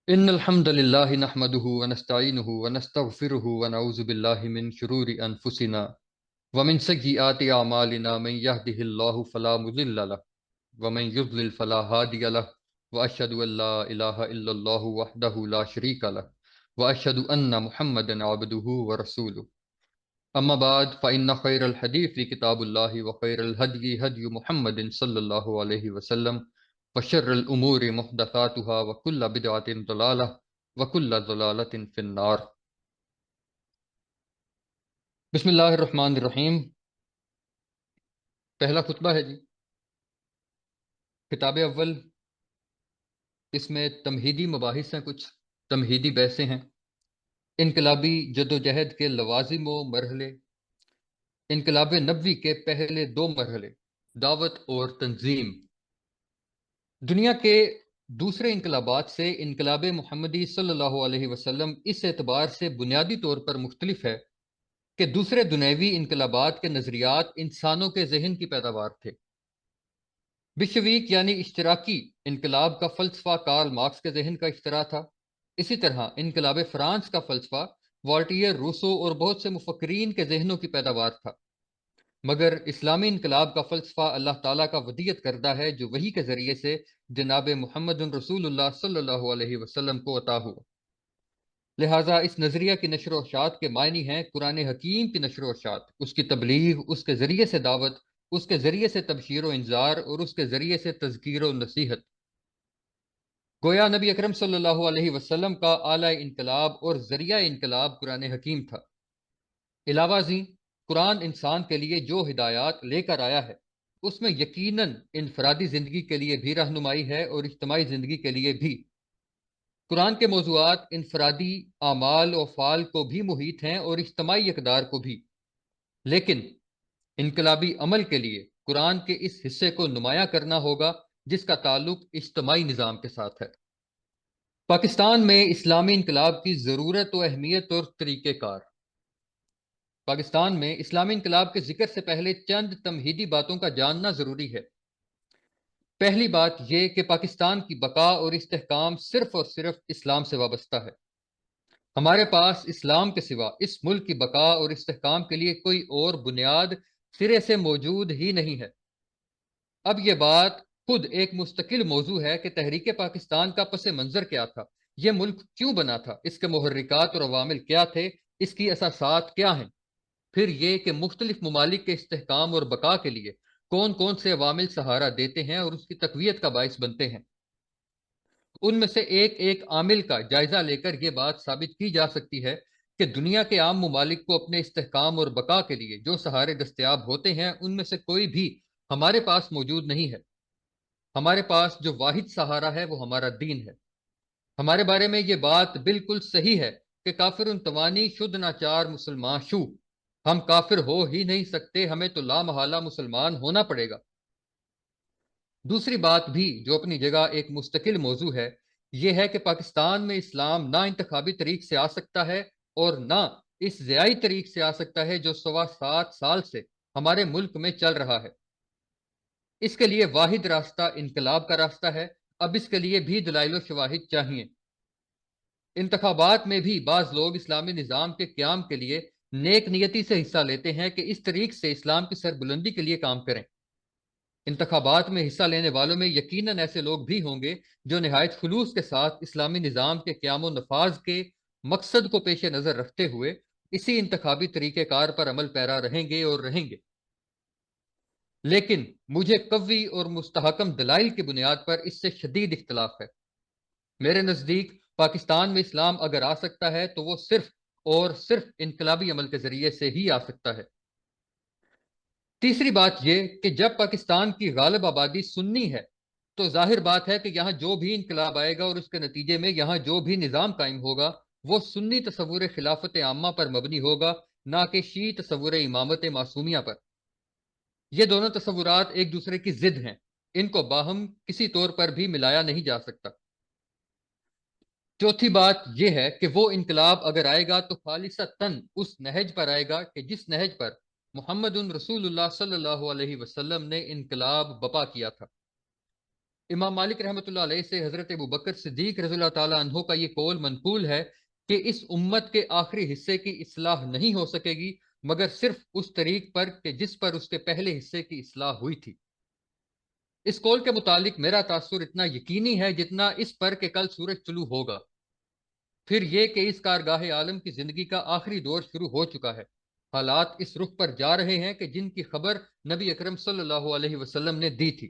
إن الحمد لله نحمده ونستعينه ونستغفره ونعوذ بالله من شرور أنفسنا ومن سيئات أعمالنا من يهده الله فلا مضل له ومن يضلل فلا هادي له وأشهد أن لا إله إلا الله وحده لا شريك له وأشهد أن محمدا عبده ورسوله أما بعد فإن خير الحديث كتاب الله وخير الهدي هدي محمد صلى الله عليه وسلم وشر الأمور محدثاتها وكل بدعة ضلالة وكل ضلالة في النار. بسم اللہ الرحمن الرحیم. پہلا خطبہ ہے جی. کتاب اول، اس میں تمہیدی مباحث ہیں، کچھ تمہیدی بحثیں ہیں. انقلابی جدوجہد کے لوازم و مرحلے، انقلاب نبوی کے پہلے دو مرحلے، دعوت اور تنظیم. دنیا کے دوسرے انقلابات سے انقلاب محمدی صلی اللہ علیہ وسلم اس اعتبار سے بنیادی طور پر مختلف ہے کہ دوسرے دنیوی انقلابات کے نظریات انسانوں کے ذہن کی پیداوار تھے. بشویک یعنی اشتراکی انقلاب کا فلسفہ کارل مارکس کے ذہن کا اختراع تھا. اسی طرح انقلاب فرانس کا فلسفہ والٹیر روسو اور بہت سے مفکرین کے ذہنوں کی پیداوار تھا. مگر اسلامی انقلاب کا فلسفہ اللہ تعالیٰ کا ودیت کردہ ہے، جو وحی کے ذریعے سے جناب محمد رسول اللہ صلی اللہ علیہ وسلم کو عطا ہوا. لہٰذا اس نظریہ کی نشر و اشاعت کے معنی ہیں قرآن حکیم کی نشر و اشاعت، اس کی تبلیغ، اس کے ذریعے سے دعوت، اس کے ذریعے سے تبشیر و انذار اور اس کے ذریعے سے تذکیر و نصیحت. گویا نبی اکرم صلی اللہ علیہ وسلم کا اعلی انقلاب اور ذریعہ انقلاب قرآن حکیم تھا. علاوہ ازیں قرآن انسان کے لیے جو ہدایات لے کر آیا ہے، اس میں یقیناً انفرادی زندگی کے لیے بھی رہنمائی ہے اور اجتماعی زندگی کے لیے بھی. قرآن کے موضوعات انفرادی اعمال و افعال کو بھی محیط ہیں اور اجتماعی اقدار کو بھی. لیکن انقلابی عمل کے لیے قرآن کے اس حصے کو نمایاں کرنا ہوگا جس کا تعلق اجتماعی نظام کے ساتھ ہے. پاکستان میں اسلامی انقلاب کی ضرورت و اہمیت اور طریقہ کار. پاکستان میں اسلامی انقلاب کے ذکر سے پہلے چند تمہیدی باتوں کا جاننا ضروری ہے. پہلی بات یہ کہ پاکستان کی بقا اور استحکام صرف اور صرف اسلام سے وابستہ ہے. ہمارے پاس اسلام کے سوا اس ملک کی بقا اور استحکام کے لیے کوئی اور بنیاد سرے سے موجود ہی نہیں ہے. اب یہ بات خود ایک مستقل موضوع ہے کہ تحریک پاکستان کا پس منظر کیا تھا، یہ ملک کیوں بنا تھا، اس کے محرکات اور عوامل کیا تھے، اس کی اساسات کیا ہیں. پھر یہ کہ مختلف ممالک کے استحکام اور بقا کے لیے کون کون سے عوامل سہارا دیتے ہیں اور اس کی تقویت کا باعث بنتے ہیں. ان میں سے ایک ایک عامل کا جائزہ لے کر یہ بات ثابت کی جا سکتی ہے کہ دنیا کے عام ممالک کو اپنے استحکام اور بقا کے لیے جو سہارے دستیاب ہوتے ہیں، ان میں سے کوئی بھی ہمارے پاس موجود نہیں ہے. ہمارے پاس جو واحد سہارا ہے وہ ہمارا دین ہے. ہمارے بارے میں یہ بات بالکل صحیح ہے کہ کافر توانی شد ناچار مسلمان شو. ہم کافر ہو ہی نہیں سکتے، ہمیں تو لا محالہ مسلمان ہونا پڑے گا. دوسری بات بھی جو اپنی جگہ ایک مستقل موضوع ہے، یہ ہے کہ پاکستان میں اسلام نہ انتخابی طریق سے آ سکتا ہے اور نہ اس ضیائی طریق سے آ سکتا ہے جو 7.25 سال سے ہمارے ملک میں چل رہا ہے. اس کے لیے واحد راستہ انقلاب کا راستہ ہے. اب اس کے لیے بھی دلائل و شواہد چاہیے. انتخابات میں بھی بعض لوگ اسلامی نظام کے قیام کے لیے نیک نیتی سے حصہ لیتے ہیں کہ اس طریق سے اسلام کی سربلندی کے لیے کام کریں. انتخابات میں حصہ لینے والوں میں یقیناً ایسے لوگ بھی ہوں گے جو نہایت خلوص کے ساتھ اسلامی نظام کے قیام و نفاذ کے مقصد کو پیش نظر رکھتے ہوئے اسی انتخابی طریقہ کار پر عمل پیرا رہیں گے اور رہیں گے. لیکن مجھے قوی اور مستحکم دلائل کی بنیاد پر اس سے شدید اختلاف ہے. میرے نزدیک پاکستان میں اسلام اگر آ سکتا ہے تو وہ صرف اور صرف انقلابی عمل کے ذریعے سے ہی آ سکتا ہے. تیسری بات یہ کہ جب پاکستان کی غالب آبادی سنی ہے تو ظاہر بات ہے کہ یہاں جو بھی انقلاب آئے گا اور اس کے نتیجے میں یہاں جو بھی نظام قائم ہوگا وہ سنی تصور خلافت عامہ پر مبنی ہوگا، نہ کہ شیعی تصور امامت معصومیہ پر. یہ دونوں تصورات ایک دوسرے کی ضد ہیں، ان کو باہم کسی طور پر بھی ملایا نہیں جا سکتا. چوتھی بات یہ ہے کہ وہ انقلاب اگر آئے گا تو خالصتاً اس نہج پر آئے گا کہ جس نہج پر محمد رسول اللہ صلی اللہ علیہ وسلم نے انقلاب بپا کیا تھا. امام مالک رحمۃ اللہ علیہ سے حضرت ابو بکر صدیق رضی اللہ تعالیٰ عنہ کا یہ قول منقول ہے کہ اس امت کے آخری حصے کی اصلاح نہیں ہو سکے گی مگر صرف اس طریق پر کہ جس پر اس کے پہلے حصے کی اصلاح ہوئی تھی۔ اس قول کے متعلق میرا تاثر اتنا یقینی ہے جتنا اس پر کہ کل سورج طلوع ہوگا، پھر یہ کہ اس کارگاہ عالم کی زندگی کا آخری دور شروع ہو چکا ہے، حالات اس رخ پر جا رہے ہیں کہ جن کی خبر نبی اکرم صلی اللہ علیہ وسلم نے دی تھی۔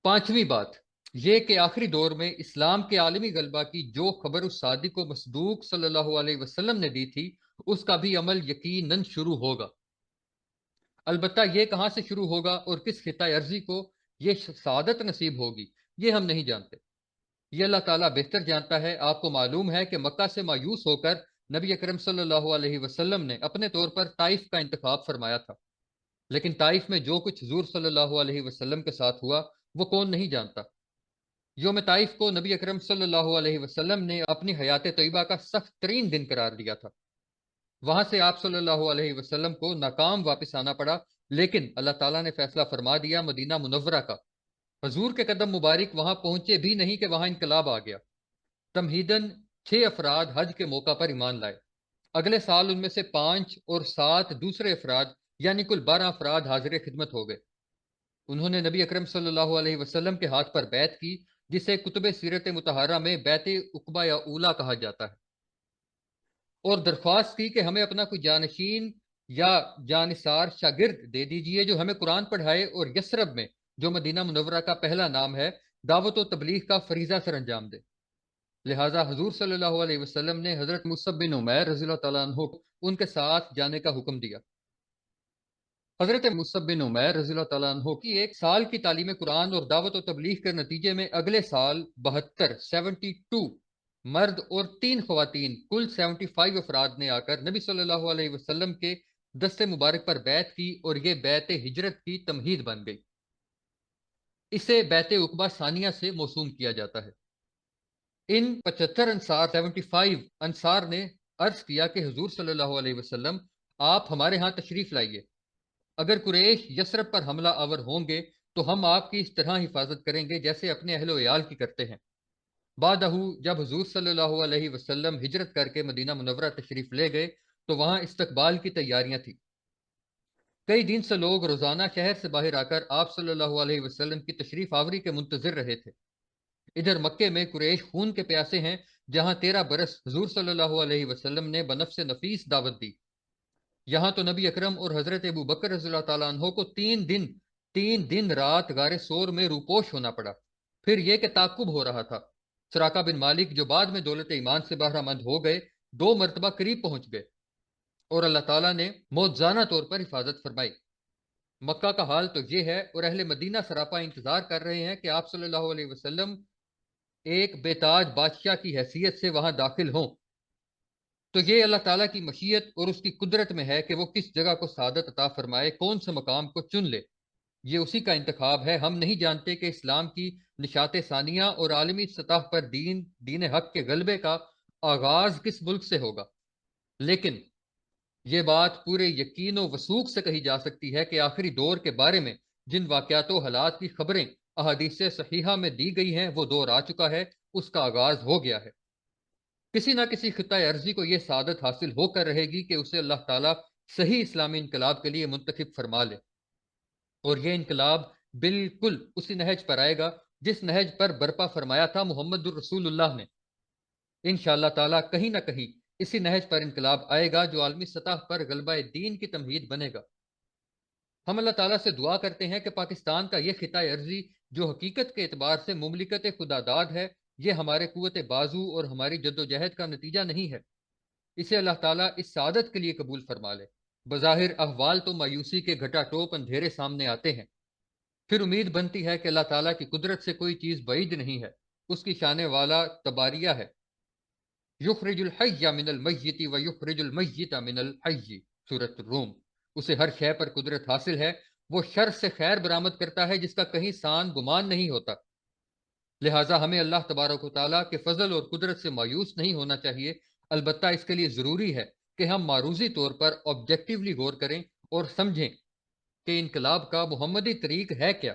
پانچویں بات یہ کہ آخری دور میں اسلام کے عالمی غلبہ کی جو خبر اس صادق و مصدوق صلی اللہ علیہ وسلم نے دی تھی اس کا بھی عمل یقیناً شروع ہوگا۔ البتہ یہ کہاں سے شروع ہوگا اور کس خطۂ ارضی کو یہ سعادت نصیب ہوگی یہ ہم نہیں جانتے، یہ اللہ تعالیٰ بہتر جانتا ہے۔ آپ کو معلوم ہے کہ مکہ سے مایوس ہو کر نبی اکرم صلی اللہ علیہ وسلم نے اپنے طور پر طائف کا انتخاب فرمایا تھا، لیکن طائف میں جو کچھ حضور صلی اللہ علیہ وسلم کے ساتھ ہوا وہ کون نہیں جانتا۔ یوم طائف کو نبی اکرم صلی اللہ علیہ وسلم نے اپنی حیات طیبہ کا سخت ترین دن قرار دیا تھا، وہاں سے آپ صلی اللہ علیہ وسلم کو ناکام واپس آنا پڑا، لیکن اللہ تعالیٰ نے فیصلہ فرما دیا مدینہ منورہ کا۔ حضور کے قدم مبارک وہاں پہنچے بھی نہیں کہ وہاں انقلاب آ گیا۔ تمہیدن 6 افراد حج کے موقع پر ایمان لائے، اگلے سال ان میں سے 5 اور 7 دوسرے افراد یعنی کل 12 افراد حاضر خدمت ہو گئے۔ انہوں نے نبی اکرم صلی اللہ علیہ وسلم کے ہاتھ پر بیعت کی جسے کتب سیرت مطہرہ میں بیعت عقبہ یا اولا کہا جاتا ہے، اور درخواست کی کہ ہمیں اپنا کوئی جانشین یا جانثار شاگرد دے دیجئے جو ہمیں قرآن پڑھائے اور یثرب میں جو مدینہ منورہ کا پہلا نام ہے دعوت و تبلیغ کا فریضہ سر انجام دے۔ لہٰذا حضور صلی اللہ علیہ وسلم نے حضرت مصعب بن عمیر رضی اللہ تعالیٰ عنہ کو ان کے ساتھ جانے کا حکم دیا۔ حضرت مصعب بن عمیر رضی اللہ تعالیٰ عنہ کی 1 سال کی تعلیم قرآن اور دعوت و تبلیغ کے نتیجے میں اگلے سال 72 مرد اور 3 خواتین کل 75 افراد نے آ کر نبی صلی اللہ علیہ وسلم کے دست مبارک پر بیعت کی اور یہ بیعت ہجرت کی تمہید بن گئی۔ اسے بیعت عقبہ ثانیہ سے موسوم کیا جاتا ہے۔ ان 75 انصار نے عرض کیا کہ حضور صلی اللہ علیہ وسلم آپ ہمارے ہاں تشریف لائیے، اگر قریش یثرب پر حملہ آور ہوں گے تو ہم آپ کی اس طرح حفاظت کریں گے جیسے اپنے اہل و عیال کی کرتے ہیں۔ بعدہ جب حضور صلی اللہ علیہ وسلم ہجرت کر کے مدینہ منورہ تشریف لے گئے تو وہاں استقبال کی تیاریاں تھیں۔ کئی دن سے لوگ روزانہ شہر سے باہر آ کر آپ صلی اللہ علیہ وسلم کی تشریف آوری کے منتظر رہے تھے۔ ادھر مکے میں قریش خون کے پیاسے ہیں، جہاں 13 برس حضور صلی اللہ علیہ وسلم نے بنفس نفیس دعوت دی۔ یہاں تو نبی اکرم اور حضرت ابو بکر رضی اللہ تعالیٰ عنہ کو 3 دن رات غار سور میں روپوش ہونا پڑا۔ پھر یہ کہ تعقب ہو رہا تھا۔ سراقہ بن مالک جو بعد میں دولت ایمان سے بہرہ مند ہو گئے 2 مرتبہ قریب پہنچ گئے اور اللہ تعالیٰ نے موجزانہ طور پر حفاظت فرمائی۔ مکہ کا حال تو یہ ہے اور اہل مدینہ سراپا انتظار کر رہے ہیں کہ آپ صلی اللہ علیہ وسلم ایک بے تاج بادشاہ کی حیثیت سے وہاں داخل ہوں، تو یہ اللہ تعالیٰ کی مشیت اور اس کی قدرت میں ہے کہ وہ کس جگہ کو سعادت عطا فرمائے، کون سے مقام کو چن لے۔ یہ اسی کا انتخاب ہے۔ ہم نہیں جانتے کہ اسلام کی نشات ثانیہ اور عالمی سطح پر دین حق کے غلبے کا آغاز کس ملک سے ہوگا، لیکن یہ بات پورے یقین و وثوق سے کہی جا سکتی ہے کہ آخری دور کے بارے میں جن واقعات و حالات کی خبریں احادیث صحیحہ میں دی گئی ہیں وہ دور آ چکا ہے، اس کا آغاز ہو گیا ہے۔ کسی نہ کسی خطۂ ارضی کو یہ سعادت حاصل ہو کر رہے گی کہ اسے اللہ تعالیٰ صحیح اسلامی انقلاب کے لیے منتخب فرما لے، اور یہ انقلاب بالکل اسی نہج پر آئے گا جس نہج پر برپا فرمایا تھا محمد الرسول اللہ نے۔ انشاءاللہ تعالیٰ کہیں نہ کہیں اسی نہج پر انقلاب آئے گا جو عالمی سطح پر غلبہ دین کی تمہید بنے گا۔ ہم اللہ تعالیٰ سے دعا کرتے ہیں کہ پاکستان کا یہ خطۂ ارضی جو حقیقت کے اعتبار سے مملکت خدا داد ہے، یہ ہمارے قوت بازو اور ہماری جد و جہد کا نتیجہ نہیں ہے، اسے اللہ تعالیٰ اس سعادت کے لیے قبول فرما لے۔ بظاہر احوال تو مایوسی کے گھٹا ٹوپ اندھیرے سامنے آتے ہیں، پھر امید بنتی ہے کہ اللہ تعالیٰ کی قدرت سے کوئی چیز بعید نہیں ہے، اس کی شان والا تباریہ ہے۔ یخرج الحی من المیت و یخرج المیت من الحی، سورۃ الروم۔ اسے ہر شے پر قدرت حاصل ہے، وہ شر سے خیر برآمد کرتا ہے جس کا کہیں سان گمان نہیں ہوتا۔ لہٰذا ہمیں اللہ تبارک و تعالیٰ کے فضل اور قدرت سے مایوس نہیں ہونا چاہیے، البتہ اس کے لیے ضروری ہے کہ ہم معروضی طور پر آبجیکٹیولی غور کریں اور سمجھیں کہ انقلاب کا محمدی طریق ہے کیا۔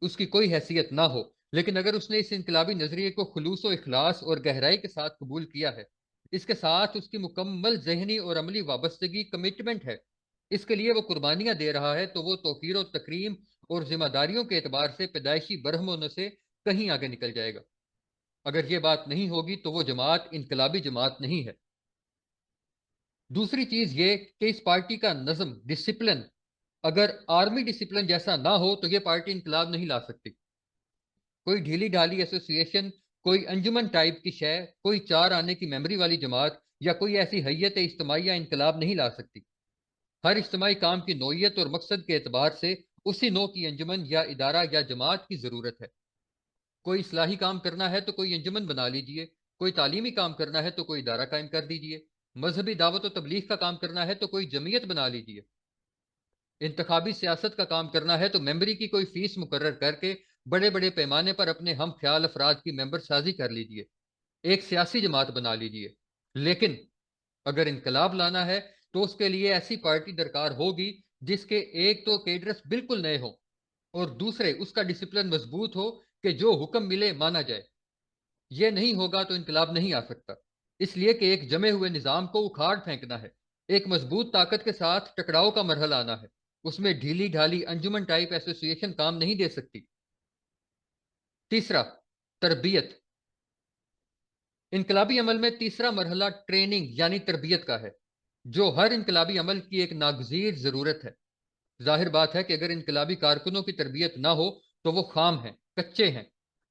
اس کی کوئی حیثیت نہ ہو، لیکن اگر اس نے اس انقلابی نظریے کو خلوص و اخلاص اور گہرائی کے ساتھ قبول کیا ہے، اس کے ساتھ اس کی مکمل ذہنی اور عملی وابستگی کمٹمنٹ ہے، اس کے لیے وہ قربانیاں دے رہا ہے، تو وہ توقیر و تکریم اور ذمہ داریوں کے اعتبار سے پیدائشی برہم ہونے سے کہیں آگے نکل جائے گا۔ اگر یہ بات نہیں ہوگی تو وہ جماعت انقلابی جماعت نہیں ہے۔ دوسری چیز یہ کہ اس پارٹی کا نظم، ڈسپلن، اگر آرمی ڈسپلن جیسا نہ ہو تو یہ پارٹی انقلاب نہیں لا سکتی۔ کوئی ڈھیلی ڈھالی ایسوسیشن، کوئی انجمن ٹائپ کی شے، کوئی چار آنے کی میموری والی جماعت یا کوئی ایسی حیت اجتماعیہ انقلاب نہیں لا سکتی۔ ہر اجتماعی کام کی نوعیت اور مقصد کے اعتبار سے اسی نوع کی انجمن یا ادارہ یا جماعت کی ضرورت ہے۔ کوئی اصلاحی کام کرنا ہے تو کوئی انجمن بنا لیجئے، کوئی تعلیمی کام کرنا ہے تو کوئی ادارہ قائم کر دیجئے، مذہبی دعوت و تبلیغ کا کام کرنا ہے تو کوئی جمعیت بنا لیجئے، انتخابی سیاست کا کام کرنا ہے تو ممبری کی کوئی فیس مقرر کر کے بڑے بڑے پیمانے پر اپنے ہم خیال افراد کی ممبر سازی کر لیجئے، ایک سیاسی جماعت بنا لیجئے۔ لیکن اگر انقلاب لانا ہے تو اس کے لیے ایسی پارٹی درکار ہوگی جس کے ایک تو کیڈرس بالکل نئے ہوں اور دوسرے اس کا ڈسپلن مضبوط ہو کہ جو حکم ملے مانا جائے۔ یہ نہیں ہوگا تو انقلاب نہیں آ سکتا، اس لیے کہ ایک جمے ہوئے نظام کو اکھاڑ پھینکنا ہے، ایک مضبوط طاقت کے ساتھ ٹکراؤ کا مرحلہ آنا ہے، اس میں ڈھیلی ڈھالی انجمن ٹائپ ایسوسیشن کام نہیں دے سکتی۔ تیسرا، تربیت۔ انقلابی عمل میں تیسرا مرحلہ ٹریننگ یعنی تربیت کا ہے، جو ہر انقلابی عمل کی ایک ناگزیر ضرورت ہے۔ ظاہر بات ہے کہ اگر انقلابی کارکنوں کی تربیت نہ ہو تو وہ خام ہیں، کچے ہیں۔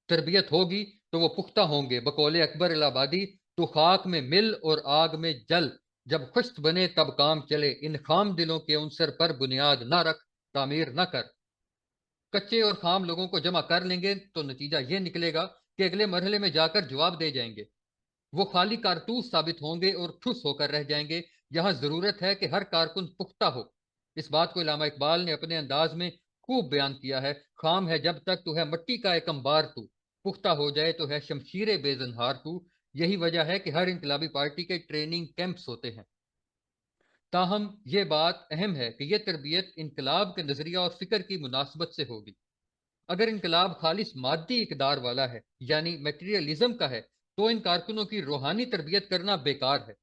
تربیت ہوگی تو وہ پختہ ہوں گے۔ بقول اکبر الہ آبادی، تو خاک میں مل اور آگ میں جل، جب خشت بنے تب کام چلے، ان خام دلوں کے عنصر پر بنیاد نہ رکھ، تعمیر نہ کر۔ کچے اور خام لوگوں کو جمع کر لیں گے تو نتیجہ یہ نکلے گا کہ اگلے مرحلے میں جا کر جواب دے جائیں گے، وہ خالی کارتوس ثابت ہوں گے اور ٹھس ہو کر رہ جائیں گے۔ یہاں ضرورت ہے کہ ہر کارکن پختہ ہو۔ اس بات کو علامہ اقبال نے اپنے انداز میں خوب بیان کیا ہے: خام ہے جب تک تو ہے مٹی کا ایک انبار، تو پختہ ہو جائے تو ہے شمشیر بے زنہار تو۔ یہی وجہ ہے کہ ہر انقلابی پارٹی کے ٹریننگ کیمپس ہوتے ہیں۔ تاہم یہ بات اہم ہے کہ یہ تربیت انقلاب کے نظریہ اور فکر کی مناسبت سے ہوگی۔ اگر انقلاب خالص مادی اقدار والا ہے یعنی میٹیریلزم کا ہے تو ان کارکنوں کی روحانی تربیت کرنا بیکار ہے۔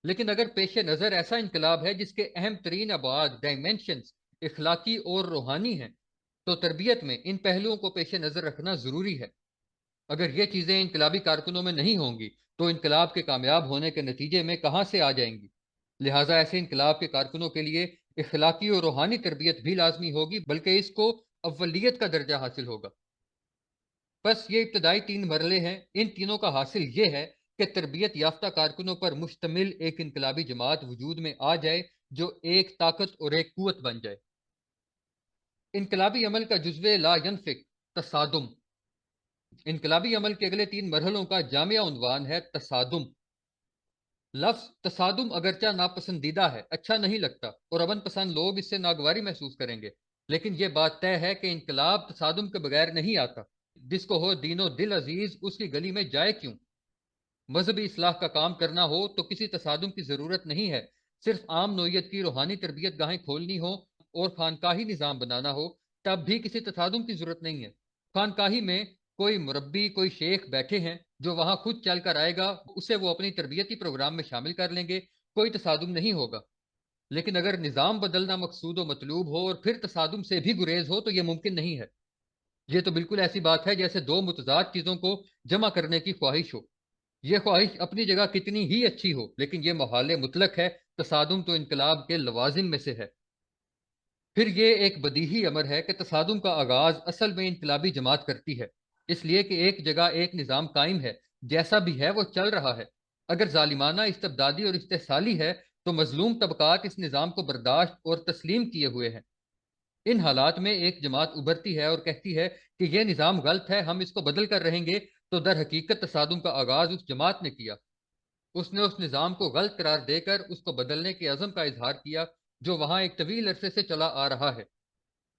لیکن اگر پیش نظر ایسا انقلاب ہے جس کے اہم ترین ابعاد، ڈائمینشنز، اخلاقی اور روحانی ہیں، تو تربیت میں ان پہلوؤں کو پیش نظر رکھنا ضروری ہے۔ اگر یہ چیزیں انقلابی کارکنوں میں نہیں ہوں گی تو انقلاب کے کامیاب ہونے کے نتیجے میں کہاں سے آ جائیں گی؟ لہٰذا ایسے انقلاب کے کارکنوں کے لیے اخلاقی اور روحانی تربیت بھی لازمی ہوگی، بلکہ اس کو اولیت کا درجہ حاصل ہوگا۔ بس یہ ابتدائی تین مرحلے ہیں، ان تینوں کا حاصل یہ ہے کہ تربیت یافتہ کارکنوں پر مشتمل ایک انقلابی جماعت وجود میں آ جائے جو ایک طاقت اور ایک قوت بن جائے۔ انقلابی عمل کا جزو لا ينفک، تصادم۔ انقلابی عمل کے اگلے تین مرحلوں کا جامعہ عنوان ہے تصادم۔ لفظ تصادم اگرچہ ناپسندیدہ ہے، اچھا نہیں لگتا اور امن پسند لوگ اس سے ناگواری محسوس کریں گے، لیکن یہ بات طے ہے کہ انقلاب تصادم کے بغیر نہیں آتا۔ جس کو ہو دین و دل عزیز، اس کی گلی میں جائے کیوں؟ مذہبی اصلاح کا کام کرنا ہو تو کسی تصادم کی ضرورت نہیں ہے، صرف عام نوعیت کی روحانی تربیت گاہیں کھولنی ہو اور خانقاہی نظام بنانا ہو، تب بھی کسی تصادم کی ضرورت نہیں ہے۔ خانقاہی میں کوئی مربی، کوئی شیخ بیٹھے ہیں جو وہاں خود چل کر آئے گا، اسے وہ اپنی تربیتی پروگرام میں شامل کر لیں گے، کوئی تصادم نہیں ہوگا۔ لیکن اگر نظام بدلنا مقصود و مطلوب ہو اور پھر تصادم سے بھی گریز ہو تو یہ ممکن نہیں ہے۔ یہ تو بالکل ایسی بات ہے جیسے دو متضاد چیزوں کو جمع کرنے کی خواہش ہو۔ یہ خواہش اپنی جگہ کتنی ہی اچھی ہو لیکن یہ محال مطلق ہے، تصادم تو انقلاب کے لوازم میں سے ہے۔ پھر یہ ایک بدیہی امر ہے کہ تصادم کا آغاز اصل میں انقلابی جماعت کرتی ہے، اس لیے کہ ایک جگہ ایک نظام قائم ہے، جیسا بھی ہے وہ چل رہا ہے۔ اگر ظالمانہ، استبدادی اور استحصالی ہے تو مظلوم طبقات اس نظام کو برداشت اور تسلیم کیے ہوئے ہیں۔ ان حالات میں ایک جماعت ابھرتی ہے اور کہتی ہے کہ یہ نظام غلط ہے، ہم اس کو بدل کر رہیں گے، تو در حقیقت تصادم کا آغاز اس جماعت نے کیا۔ اس نے اس نظام کو غلط قرار دے کر اس کو بدلنے کے عزم کا اظہار کیا جو وہاں ایک طویل عرصے سے چلا آ رہا ہے،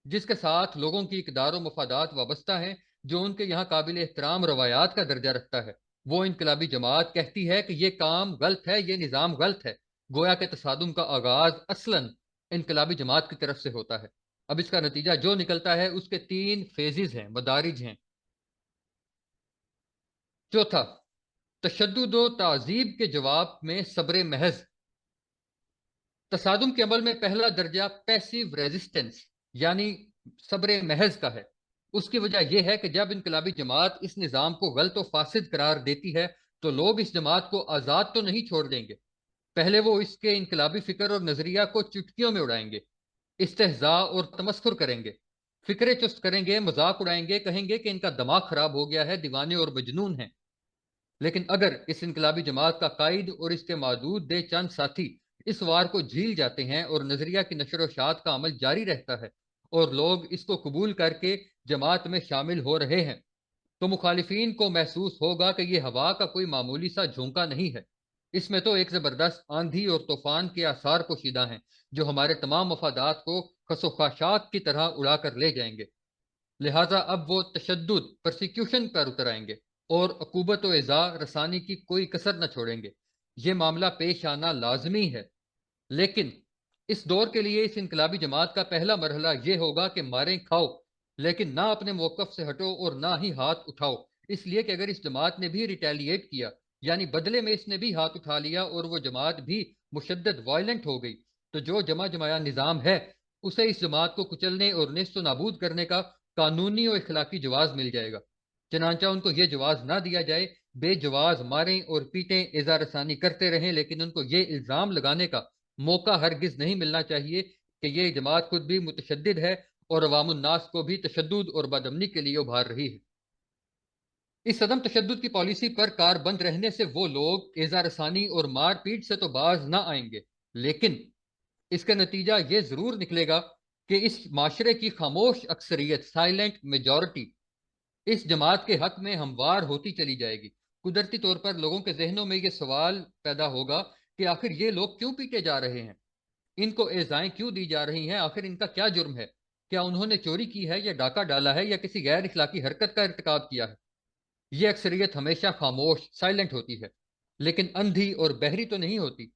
جس کے ساتھ لوگوں کی اقدار و مفادات وابستہ ہیں، جو ان کے یہاں قابل احترام روایات کا درجہ رکھتا ہے۔ وہ انقلابی جماعت کہتی ہے کہ یہ کام غلط ہے، یہ نظام غلط ہے، گویا کہ تصادم کا آغاز اصلاً انقلابی جماعت کی طرف سے ہوتا ہے۔ اب اس کا نتیجہ جو نکلتا ہے اس کے 3 فیزز ہیں، مدارج ہیں۔ چوتھا، تشدد و تعذیب کے جواب میں صبر محض۔ تصادم کے عمل میں پہلا درجہ پیسیو ریزسٹنس یعنی صبر محض کا ہے۔ اس کی وجہ یہ ہے کہ جب انقلابی جماعت اس نظام کو غلط و فاسد قرار دیتی ہے تو لوگ اس جماعت کو آزاد تو نہیں چھوڑ دیں گے، پہلے وہ اس کے انقلابی فکر اور نظریہ کو چٹکیوں میں اڑائیں گے، استہزاء اور تمسخر کریں گے، فکرے چست کریں گے، مذاق اڑائیں گے، کہیں گے کہ ان کا دماغ خراب ہو گیا ہے، دیوانے اور مجنون ہیں۔ لیکن اگر اس انقلابی جماعت کا قائد اور اس کے معدود دے چند ساتھی اس وار کو جھیل جاتے ہیں اور نظریہ کی نشر و شاعت کا عمل جاری رہتا ہے اور لوگ اس کو قبول کر کے جماعت میں شامل ہو رہے ہیں، تو مخالفین کو محسوس ہوگا کہ یہ ہوا کا کوئی معمولی سا جھونکا نہیں ہے، اس میں تو ایک زبردست آندھی اور طوفان کے آثار پوشیدہ ہیں جو ہمارے تمام مفادات کو خس و خاشاک کی طرح اڑا کر لے جائیں گے۔ لہٰذا اب وہ تشدد پرسیکیوشن پر اتر آئیں گے اور عقوبت و ایذا رسانی کی کوئی کسر نہ چھوڑیں گے۔ یہ معاملہ پیش آنا لازمی ہے، لیکن اس دور کے لیے اس انقلابی جماعت کا پہلا مرحلہ یہ ہوگا کہ ماریں کھاؤ لیکن نہ اپنے موقف سے ہٹو اور نہ ہی ہاتھ اٹھاؤ، اس لیے کہ اگر اس جماعت نے بھی ریٹیلیٹ کیا یعنی بدلے میں اس نے بھی ہاتھ اٹھا لیا اور وہ جماعت بھی مشدد وائلنٹ ہو گئی تو جو جمع جمایا نظام ہے اسے اس جماعت کو کچلنے اور نیست و نابود کرنے کا قانونی اور اخلاقی جواز مل جائے گا۔ چنانچہ ان کو یہ جواز نہ دیا جائے، بے جواز ماریں اور پیٹیں، ایذا رسانی کرتے رہیں، لیکن ان کو یہ الزام لگانے کا موقع ہرگز نہیں ملنا چاہیے کہ یہ جماعت خود بھی متشدد ہے اور عوام الناس کو بھی تشدد اور بدامنی کے لیے ابھار رہی ہے۔ اس عدم تشدد کی پالیسی پر کار بند رہنے سے وہ لوگ ایذا رسانی اور مار پیٹ سے تو باز نہ آئیں گے، لیکن اس کا نتیجہ یہ ضرور نکلے گا کہ اس معاشرے کی خاموش اکثریت سائلنٹ میجورٹی اس جماعت کے حق میں ہموار ہوتی چلی جائے گی۔ قدرتی طور پر لوگوں کے ذہنوں میں یہ سوال پیدا ہوگا کہ آخر یہ لوگ کیوں پیٹے جا رہے ہیں، ان کو ایذائیں کیوں دی جا رہی ہیں، آخر ان کا کیا جرم ہے، کیا انہوں نے چوری کی ہے یا ڈاکہ ڈالا ہے یا کسی غیر اخلاقی حرکت کا ارتکاب کیا ہے۔ یہ اکثریت ہمیشہ خاموش سائلنٹ ہوتی ہے، لیکن اندھی اور بہری تو نہیں ہوتی،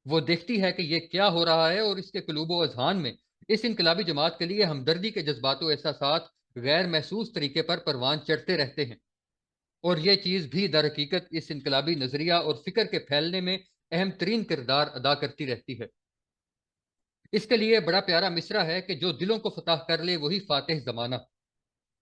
وہ دیکھتی ہے کہ یہ کیا ہو رہا ہے اور اس کے قلوب و اذہان میں اس انقلابی جماعت کے لیے ہمدردی کے جذبات و احساسات غیر محسوس طریقے پر پروان چڑھتے رہتے ہیں، اور یہ چیز بھی در حقیقت اس انقلابی نظریہ اور فکر کے پھیلنے میں اہم ترین کردار ادا کرتی رہتی ہے۔ اس کے لیے بڑا پیارا مصرع ہے کہ جو دلوں کو فتح کر لے وہی فاتح زمانہ۔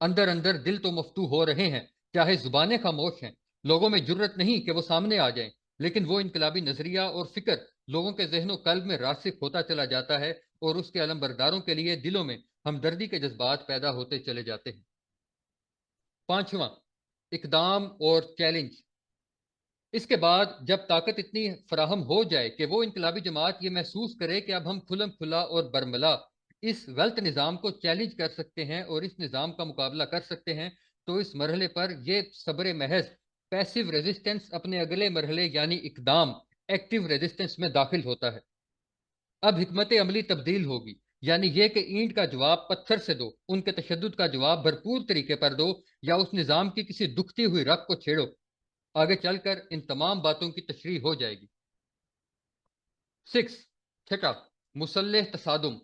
اندر اندر دل تو مفتوح ہو رہے ہیں، چاہے زبانیں خاموش ہیں، لوگوں میں جرت نہیں کہ وہ سامنے آ جائیں، لیکن وہ انقلابی نظریہ اور فکر لوگوں کے ذہن و قلب میں راسخ ہوتا چلا جاتا ہے اور اس کے علم برداروں کے لیے دلوں میں ہمدردی کے جذبات پیدا ہوتے چلے جاتے ہیں۔ پانچواں، اقدام اور چیلنج۔ اس کے بعد جب طاقت اتنی فراہم ہو جائے کہ وہ انقلابی جماعت یہ محسوس کرے کہ اب ہم کھلم کھلا اور برملا اس غلط نظام کو چیلنج کر سکتے ہیں اور اس نظام کا مقابلہ کر سکتے ہیں، تو اس مرحلے پر یہ صبر محض پیسیو ریزسٹنس اپنے اگلے مرحلے یعنی اقدام ایکٹیو ریزسٹنس میں داخل ہوتا ہے۔ اب حکمت عملی تبدیل ہوگی، یعنی یہ کہ اینٹ کا جواب پتھر سے دو، ان کے تشدد کا جواب بھرپور طریقے پر دو، یا اس نظام کی کسی دکھتی ہوئی رگ کو چھیڑو۔ آگے چل کر ان تمام باتوں کی تشریح ہو جائے گی۔ چھٹا، مسلح تصادم۔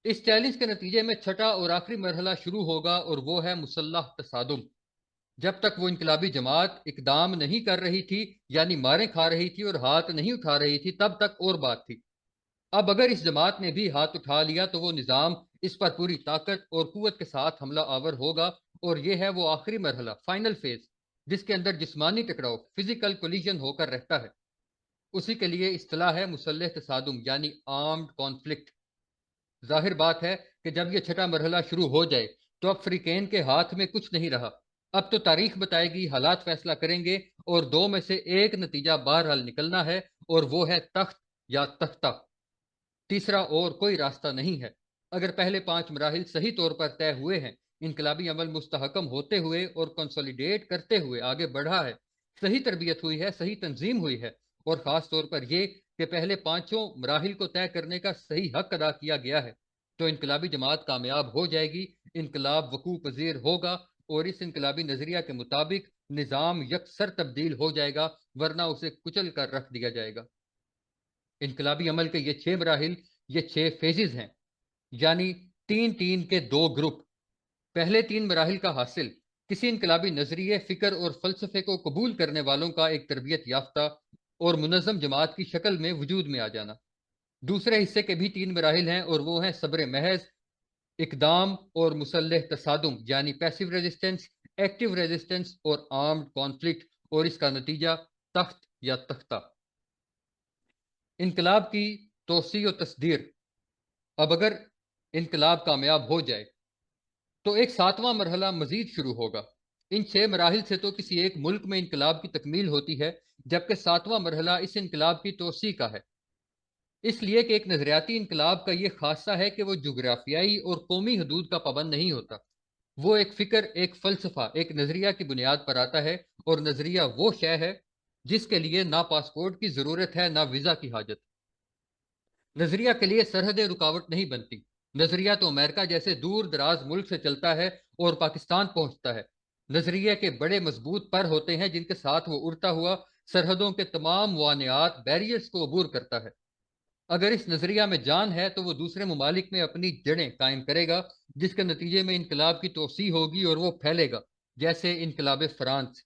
اس چیلنج کے نتیجے میں چھٹا اور آخری مرحلہ شروع ہوگا اور وہ ہے مسلح تصادم۔ جب تک وہ انقلابی جماعت اقدام نہیں کر رہی تھی یعنی ماریں کھا رہی تھی اور ہاتھ نہیں اٹھا رہی تھی تب تک اور بات تھی، اب اگر اس جماعت نے بھی ہاتھ اٹھا لیا تو وہ نظام اس پر پوری طاقت اور قوت کے ساتھ حملہ آور ہوگا، اور یہ ہے وہ آخری مرحلہ، فائنل فیز، جس کے اندر جسمانی ٹکراؤ فزیکل کولیجن ہو کر رہتا ہے۔ اسی کے لیے اصطلاح ہے مسلح تصادم یعنی آرمڈ کانفلکٹ۔ ظاہر بات ہے کہ جب یہ چھٹا مرحلہ شروع ہو جائے تو اب فریقین کے ہاتھ میں کچھ نہیں رہا، اب تو تاریخ بتائے گی، حالات فیصلہ کریں گے، اور دو میں سے ایک نتیجہ بہرحال نکلنا ہے، اور وہ ہے تخت یا تختہ۔ تیسرا اور کوئی راستہ نہیں ہے۔ اگر پہلے 5 مراحل صحیح طور پر طے ہوئے ہیں، انقلابی عمل مستحکم ہوتے ہوئے اور کنسولیڈیٹ کرتے ہوئے آگے بڑھا ہے، صحیح تربیت ہوئی ہے، صحیح تنظیم ہوئی ہے، اور خاص طور پر یہ کہ پہلے 5 مراحل کو طے کرنے کا صحیح حق ادا کیا گیا ہے، تو انقلابی جماعت کامیاب ہو جائے گی، انقلاب وقوع پذیر ہوگا، اور اس انقلابی نظریہ کے مطابق نظام یکسر تبدیل ہو جائے گا، ورنہ اسے کچل کر رکھ دیا جائے گا۔ انقلابی عمل کے یہ 6 مراحل، یہ 6 فیزز ہیں۔ یعنی تین تین کے دو گروپ۔ پہلے تین مراحل کا حاصل کسی انقلابی نظریے، فکر اور فلسفے کو قبول کرنے والوں کا ایک تربیت یافتہ اور منظم جماعت کی شکل میں وجود میں آ جانا۔ دوسرے حصے کے بھی تین مراحل ہیں، اور وہ ہیں صبر محض، اقدام اور مسلح تصادم یعنی پیسیو ریزسٹنس، ایکٹیو ریزسٹنس اور آرمڈ کانفلکٹ، اور اس کا نتیجہ تخت یا تختہ۔ انقلاب کی توسیع و تصدیر۔ اب اگر انقلاب کامیاب ہو جائے تو ایک ساتواں مرحلہ مزید شروع ہوگا۔ ان 6 مراحل سے تو کسی ایک ملک میں انقلاب کی تکمیل ہوتی ہے، جبکہ ساتواں مرحلہ اس انقلاب کی توسیع کا ہے۔ اس لیے کہ ایک نظریاتی انقلاب کا یہ خاصہ ہے کہ وہ جغرافیائی اور قومی حدود کا پابند نہیں ہوتا۔ وہ ایک فکر، ایک فلسفہ، ایک نظریہ کی بنیاد پر آتا ہے، اور نظریہ وہ شے ہے جس کے لیے نہ پاسپورٹ کی ضرورت ہے، نہ ویزا کی حاجت۔ نظریہ کے لیے سرحدیں رکاوٹ نہیں بنتی۔ نظریہ تو امریکہ جیسے دور دراز ملک سے چلتا ہے اور پاکستان پہنچتا ہے۔ نظریہ کے بڑے مضبوط پر ہوتے ہیں جن کے ساتھ وہ اڑتا ہوا سرحدوں کے تمام موانعات، بیریئرز کو عبور کرتا ہے۔ اگر اس نظریہ میں جان ہے تو وہ دوسرے ممالک میں اپنی جڑیں قائم کرے گا، جس کے نتیجے میں انقلاب کی توسیع ہوگی اور وہ پھیلے گا، جیسے انقلاب فرانس۔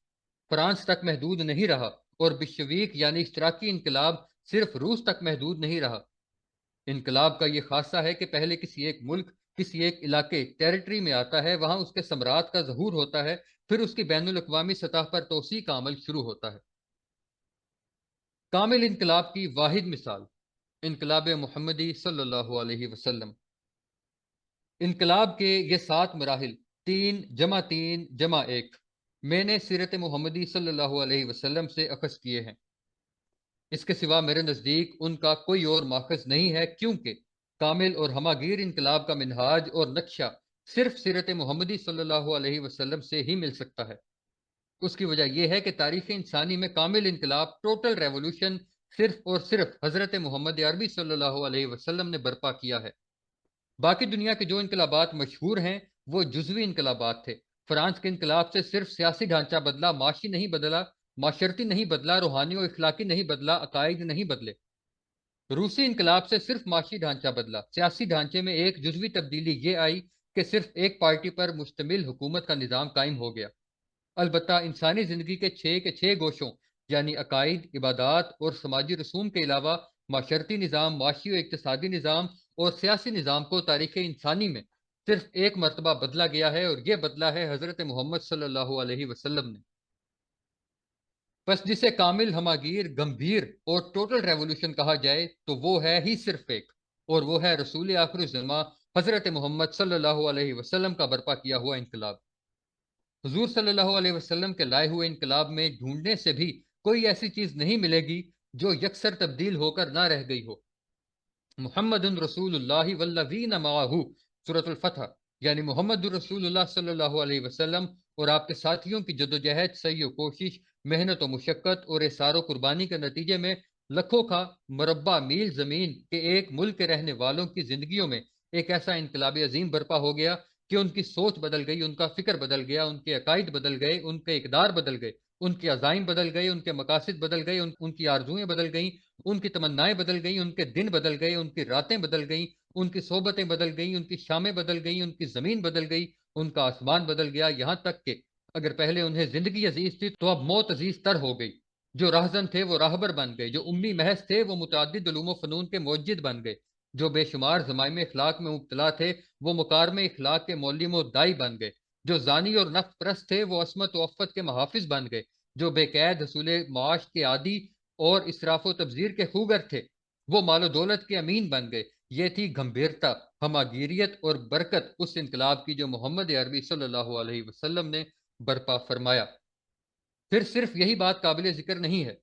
فرانس تک محدود نہیں رہا، اور بلشویک یعنی اشتراکی انقلاب صرف روس تک محدود نہیں رہا۔ انقلاب کا یہ خاصہ ہے کہ پہلے کسی ایک ملک، کسی ایک علاقے، ٹیریٹری میں آتا ہے، وہاں اس کے ثمرات کا ظہور ہوتا ہے، پھر اس کی بین الاقوامی سطح پر توسیع کا عمل شروع ہوتا ہے۔ کامل انقلاب کی واحد مثال انقلاب محمدی صلی اللہ علیہ وسلم۔ انقلاب کے یہ 7 مراحل 3 جمع 3 جمع 1 میں نے سیرت محمدی صلی اللہ علیہ وسلم سے اخذ کیے ہیں۔ اس کے سوا میرے نزدیک ان کا کوئی اور ماخذ نہیں ہے، کیونکہ کامل اور ہماگیر انقلاب کا منہاج اور نقشہ صرف سیرت محمدی صلی اللہ علیہ وسلم سے ہی مل سکتا ہے۔ اس کی وجہ یہ ہے کہ تاریخ انسانی میں کامل انقلاب، ٹوٹل ریولوشن، صرف اور صرف حضرت محمد عربی صلی اللہ علیہ وسلم نے برپا کیا ہے۔ باقی دنیا کے جو انقلابات مشہور ہیں وہ جزوی انقلابات تھے۔ فرانس کے انقلاب سے صرف سیاسی ڈھانچہ بدلا، معاشی نہیں بدلا، معاشرتی نہیں بدلا، روحانی و اخلاقی نہیں بدلا، عقائد نہیں بدلے۔ روسی انقلاب سے صرف معاشی ڈھانچہ بدلا، سیاسی ڈھانچے میں ایک جزوی تبدیلی یہ آئی کہ صرف ایک پارٹی پر مشتمل حکومت کا نظام قائم ہو گیا۔ البتہ انسانی زندگی کے 6 کے 6 گوشوں یعنی عقائد، عبادات اور سماجی رسوم کے علاوہ معاشرتی نظام، معاشی و اقتصادی نظام اور سیاسی نظام کو تاریخ انسانی میں صرف ایک مرتبہ بدلا گیا ہے، اور یہ بدلا ہے حضرت محمد صلی اللہ علیہ وسلم نے۔ بس جسے کامل، ہماگیر، گمبھیر اور ٹوٹل ریولوشن کہا جائے تو وہ ہے ہی صرف ایک، اور وہ ہے رسول آخر الزماں حضرت محمد صلی اللہ علیہ وسلم کا برپا کیا ہوا انقلاب۔ حضور صلی اللہ علیہ وسلم کے لائے ہوئے انقلاب میں ڈھونڈنے سے بھی کوئی ایسی چیز نہیں ملے گی جو یکسر تبدیل ہو کر نہ رہ گئی ہو۔ محمد رسول اللہ والذین معہ، سورۃ الفتح، یعنی محمد رسول اللہ صلی اللہ علیہ وسلم اور آپ کے ساتھیوں کی جدوجہد، سعی و کوشش، محنت و مشقت اور احسار و قربانی کے نتیجے میں لکھوں کا مربع میل زمین کے ایک ملک کے رہنے والوں کی زندگیوں میں ایک ایسا انقلاب عظیم برپا ہو گیا کہ ان کی سوچ بدل گئی، ان کا فکر بدل گیا، ان کے عقائد بدل گئے، ان کے اقدار بدل گئے، ان کے عزائم بدل گئے، ان کے مقاصد بدل گئے، ان کی آرزوئیں بدل گئیں، ان کی تمنائیں بدل گئیں، ان کے دن بدل گئے، ان کی راتیں بدل گئیں، ان کی صحبتیں بدل گئیں، ان کی شامیں بدل گئیں، ان کی زمین بدل گئی، ان کا آسمان بدل گیا، یہاں تک کہ اگر پہلے انہیں زندگی عزیز تھی تو اب موت عزیز تر ہو گئی۔ جو راہزن تھے وہ راہبر بن گئے، جو امی محض تھے وہ متعدد علوم و فنون کے موجد بن گئے، جو بے شمار ضمائم اخلاق میں مبتلا تھے وہ مکارم اخلاق کے معلم و دائی بن گئے، جو زانی اور نفس پرست تھے وہ عصمت و عفت کے محافظ بن گئے، جو بے قید حصول معاش کے عادی اور اسراف و تبذیر کے خوگر تھے وہ مال و دولت کے امین بن گئے۔ یہ تھی گمبھیرتا، ہماگیریت اور برکت اس انقلاب کی جو محمد عربی صلی اللہ علیہ وسلم نے برپا فرمایا۔ پھر صرف یہی بات قابل ذکر نہیں ہے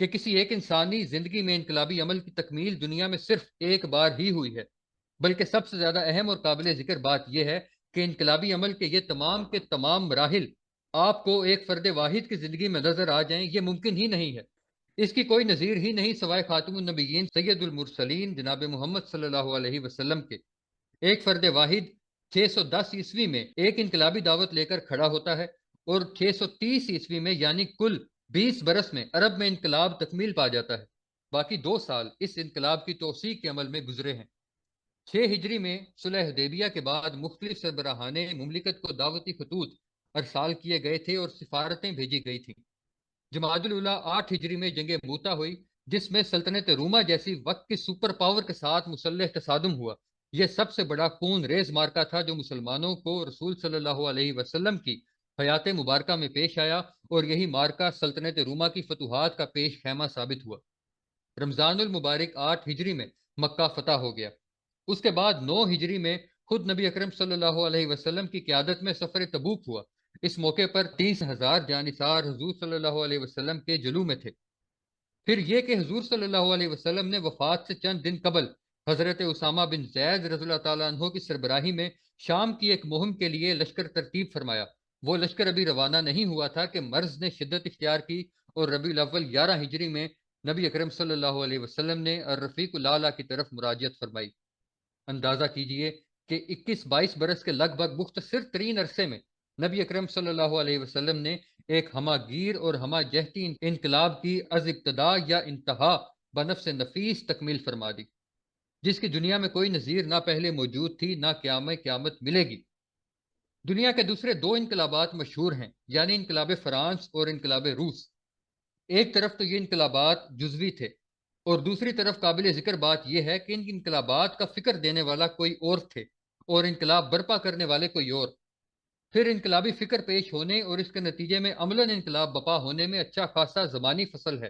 کہ کسی ایک انسانی زندگی میں انقلابی عمل کی تکمیل دنیا میں صرف ایک بار ہی ہوئی ہے، بلکہ سب سے زیادہ اہم اور قابل ذکر بات یہ ہے کہ انقلابی عمل کے یہ تمام کے تمام مراحل آپ کو ایک فرد واحد کی زندگی میں نظر آ جائیں، یہ ممکن ہی نہیں ہے۔ اس کی کوئی نظیر ہی نہیں سوائے خاتم النبیین سید المرسلین جناب محمد صلی اللہ علیہ وسلم کے۔ ایک فرد واحد 610 عیسوی میں ایک انقلابی دعوت لے کر کھڑا ہوتا ہے، اور 630 عیسوی میں یعنی کل 20 برس میں عرب میں انقلاب تکمیل پا جاتا ہے۔ باقی 2 سال اس انقلاب کی توسیع کے عمل میں گزرے ہیں۔ 6 ہجری میں صلح حدیبیہ کے بعد مختلف سربراہان مملکت کو دعوتی خطوط ارسال کیے گئے تھے اور سفارتیں بھیجی گئی تھیں۔ جمادی الاولیٰ 8 ہجری میں جنگ موتا ہوئی، جس میں سلطنت روما جیسی وقت کی سپر پاور کے ساتھ مسلح تصادم ہوا۔ یہ سب سے بڑا خون ریز مارکا تھا جو مسلمانوں کو رسول صلی اللہ علیہ وسلم کی حیات مبارکہ میں پیش آیا، اور یہی مارکا سلطنت روما کی فتوحات کا پیش خیمہ ثابت ہوا۔ رمضان المبارک 8 ہجری میں مکہ فتح ہو گیا۔ اس کے بعد 9 ہجری میں خود نبی اکرم صلی اللہ علیہ وسلم کی قیادت میں سفر تبوک ہوا۔ اس موقع پر 30,000 جانثار حضور صلی اللہ علیہ وسلم کے جلو میں تھے۔ پھر یہ کہ حضور صلی اللہ علیہ وسلم نے وفات سے چند دن قبل حضرت اسامہ بن زید رضی اللہ تعالیٰ عنہ کی سربراہی میں شام کی ایک مہم کے لیے لشکر ترتیب فرمایا۔ وہ لشکر ابھی روانہ نہیں ہوا تھا کہ مرض نے شدت اختیار کی، اور ربیع الاول 11 ہجری میں نبی اکرم صلی اللہ علیہ وسلم نے الرفیق الاعلیٰ کی طرف مراجعت فرمائی۔ اندازہ کیجئے کہ 21-22 برس کے لگ بھگ مختصر ترین عرصے میں نبی اکرم صلی اللہ علیہ وسلم نے ایک ہمہ گیر اور ہمہ جہتی انقلاب کی از ابتدا یا انتہا بنفس نفیس تکمیل فرما دی، جس کی دنیا میں کوئی نظیر نہ پہلے موجود تھی نہ قیامت ملے گی۔ دنیا کے دوسرے 2 انقلابات مشہور ہیں، یعنی انقلاب فرانس اور انقلاب روس۔ ایک طرف تو یہ انقلابات جزوی تھے، اور دوسری طرف قابل ذکر بات یہ ہے کہ ان انقلابات کا فکر دینے والا کوئی اور تھے، اور انقلاب برپا کرنے والے کوئی اور۔ پھر انقلابی فکر پیش ہونے اور اس کے نتیجے میں عملاً انقلاب بپا ہونے میں اچھا خاصا زمانی فصل ہے۔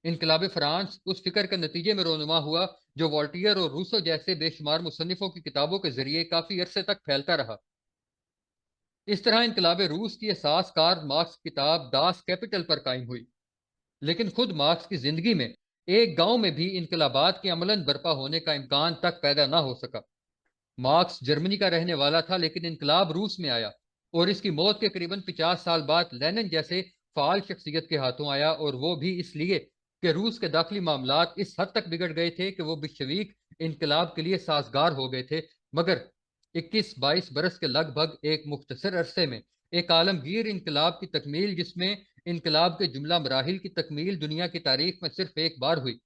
انقلاب فرانس اس فکر کے نتیجے میں رونما ہوا جو والٹیئر اور روسو جیسے بے شمار مصنفوں کی کتابوں کے ذریعے کافی عرصے تک پھیلتا رہا۔ اس طرح انقلاب روس کی اساس کار مارکس کتاب داس کیپٹل پر قائم ہوئی، لیکن خود مارکس کی زندگی میں ایک گاؤں میں بھی انقلابات کے عملاً برپا ہونے کا امکان تک پیدا نہ ہو سکا۔ مارکس جرمنی کا رہنے والا تھا، لیکن انقلاب روس میں آیا، اور اس کی موت کے قریباً 50 سال بعد لینن جیسے فعال شخصیت کے ہاتھوں آیا، اور وہ بھی اس لیے کہ روس کے داخلی معاملات اس حد تک بگڑ گئے تھے کہ وہ بلشویک انقلاب کے لیے سازگار ہو گئے تھے۔ مگر 21-22 برس کے لگ بھگ ایک مختصر عرصے میں ایک عالمگیر انقلاب کی تکمیل، جس میں انقلاب کے جملہ مراحل کی تکمیل دنیا کی تاریخ میں صرف ایک بار ہوئی،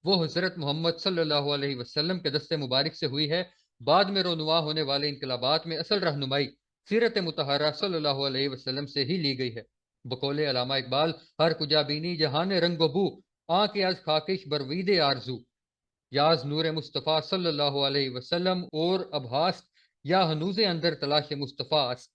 وہ حضرت محمد صلی اللہ علیہ وسلم کے دست مبارک سے ہوئی ہے۔ بعد میں رونما ہونے والے انقلابات میں اصل رہنمائی سیرت مطہرہ صلی اللہ علیہ وسلم سے ہی لی گئی ہے۔ بقول علامہ اقبال، ہر کجا بینی جہان رنگ و بو، آنکھ از خاکش بروید آرزو، یاز نور مصطفیٰ صلی اللہ علیہ وسلم اور ابہاست یا ہنوز اندر تلاش مصطفیٰ است،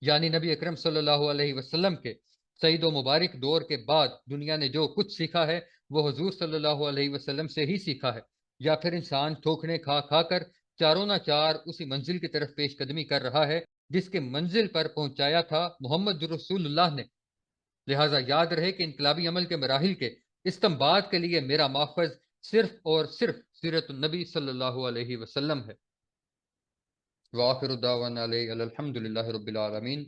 یعنی نبی اکرم صلی اللہ علیہ وسلم کے سعید و مبارک دور کے بعد دنیا نے جو کچھ سیکھا ہے وہ حضور صلی اللہ علیہ وسلم سے ہی سیکھا ہے، یا پھر انسان ٹھوکریں کھا کھا کر چاروں نہ چار اسی منزل کی طرف پیش قدمی کر رہا ہے جس کے منزل پر پہنچایا تھا محمد رسول اللہ نے۔ لہٰذا یاد رہے کہ انقلابی عمل کے مراحل کے استنباط کے لیے میرا ماخذ صرف اور صرف سیرت النبی صلی اللہ علیہ وسلم ہے۔ وآخر دعوانا الحمد للہ رب العالمین۔